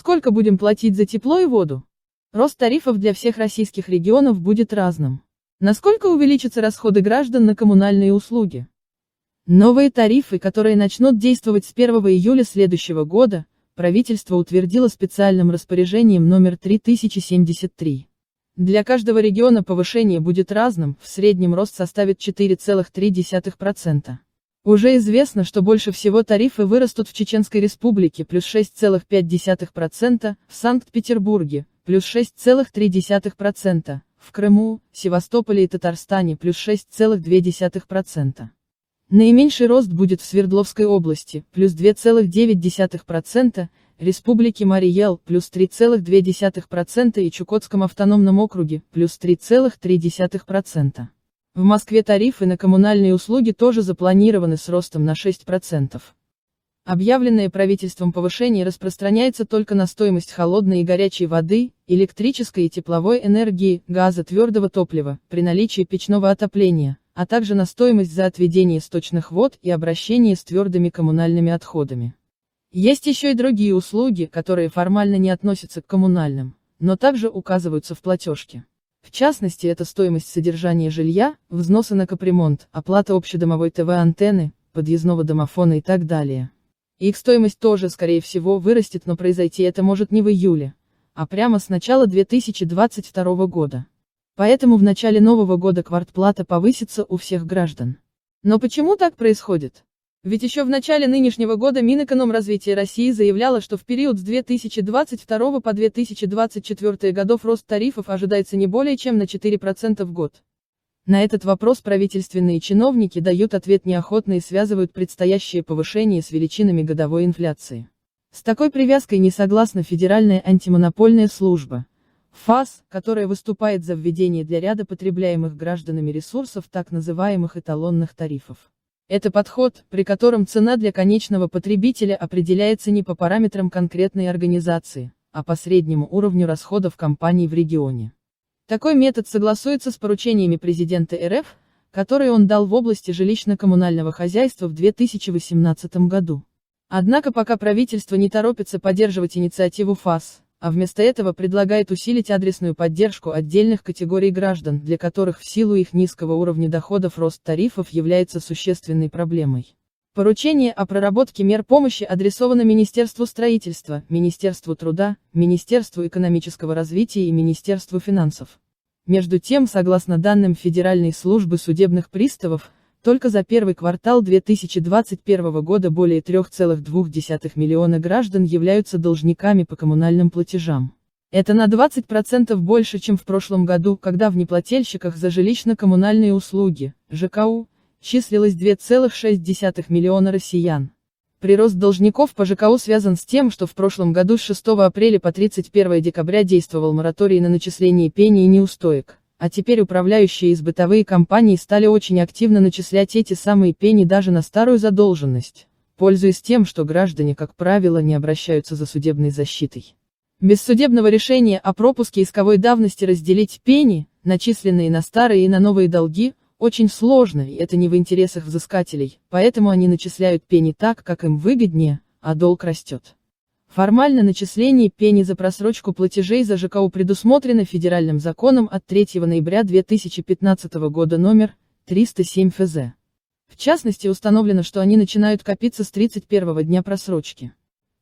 сколько будем платить за тепло и воду? Рост тарифов для всех российских регионов будет разным. Насколько увеличатся расходы граждан на коммунальные услуги? Новые тарифы, которые начнут действовать с 1 июля следующего года, правительство утвердило специальным распоряжением номер 3073. Для каждого региона повышение будет разным, в среднем рост составит 4,3%. Уже известно, что больше всего тарифы вырастут в Чеченской Республике плюс 6,5%, в Санкт-Петербурге плюс 6,3%, в Крыму, Севастополе и Татарстане плюс 6,2%. Наименьший рост будет в Свердловской области, плюс 2,9%, Республике Марий-Эл, плюс 3,2% и Чукотском автономном округе, плюс 3,3%. В Москве тарифы на коммунальные услуги тоже запланированы с ростом на 6%. Объявленное правительством повышение распространяется только на стоимость холодной и горячей воды, электрической и тепловой энергии, газа, твердого топлива, при наличии печного отопления, а также на стоимость за отведение сточных вод и обращение с твердыми коммунальными отходами. Есть еще и другие услуги, которые формально не относятся к коммунальным, но также указываются в платежке. В частности, это стоимость содержания жилья, взносы на капремонт, оплата общедомовой ТВ-антенны, подъездного домофона и так далее. Их стоимость тоже, скорее всего, вырастет, но произойти это может не в июле, а прямо с начала 2022 года. Поэтому в начале нового года квартплата повысится у всех граждан. Но почему так происходит? Ведь еще в начале нынешнего года Минэкономразвития России заявляло, что в период с 2022 по 2024 годов рост тарифов ожидается не более чем на 4% в год. На этот вопрос правительственные чиновники дают ответ неохотно и связывают предстоящее повышение с величинами годовой инфляции. С такой привязкой не согласна Федеральная антимонопольная служба, ФАС, которая выступает за введение для ряда потребляемых гражданами ресурсов так называемых эталонных тарифов. Это подход, при котором цена для конечного потребителя определяется не по параметрам конкретной организации, а по среднему уровню расходов компаний в регионе. Такой метод согласуется с поручениями президента РФ, которые он дал в области жилищно-коммунального хозяйства в 2018 году. Однако пока правительство не торопится поддерживать инициативу ФАС, а вместо этого предлагает усилить адресную поддержку отдельных категорий граждан, для которых в силу их низкого уровня доходов рост тарифов является существенной проблемой. Поручение о проработке мер помощи адресовано Министерству строительства, Министерству труда, Министерству экономического развития и Министерству финансов. Между тем, согласно данным Федеральной службы судебных приставов, только за первый квартал 2021 года более 3,2 миллиона граждан являются должниками по коммунальным платежам. Это на 20% больше, чем в прошлом году, когда в неплательщиках за жилищно-коммунальные услуги, ЖКУ, числилось 2,6 миллиона россиян. Прирост должников по ЖКУ связан с тем, что в прошлом году с 6 апреля по 31 декабря действовал мораторий на начисление пени и неустоек. А теперь управляющие и бытовые компании стали очень активно начислять эти самые пени даже на старую задолженность, пользуясь тем, что граждане, как правило, не обращаются за судебной защитой. Без судебного решения о пропуске исковой давности разделить пени, начисленные на старые и на новые долги, очень сложно, и это не в интересах взыскателей, поэтому они начисляют пени так, как им выгоднее, а долг растет. Формально начисление пени за просрочку платежей за ЖКУ предусмотрено федеральным законом от 3 ноября 2015 года номер 307 ФЗ. В частности, установлено, что они начинают копиться с 31 дня просрочки.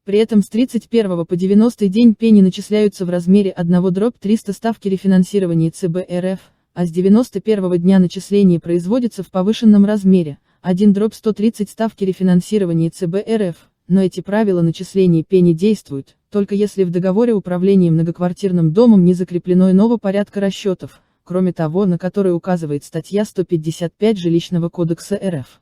При этом с 31 по 90 день пени начисляются в размере 1/300 ставки рефинансирования ЦБ РФ, а с 91 дня начисление производится в повышенном размере 1/130 ставки рефинансирования ЦБ РФ. Но эти правила начисления пени действуют, только если в договоре управления многоквартирным домом не закреплено иного порядка расчетов, кроме того, на который указывает статья 155 Жилищного кодекса РФ.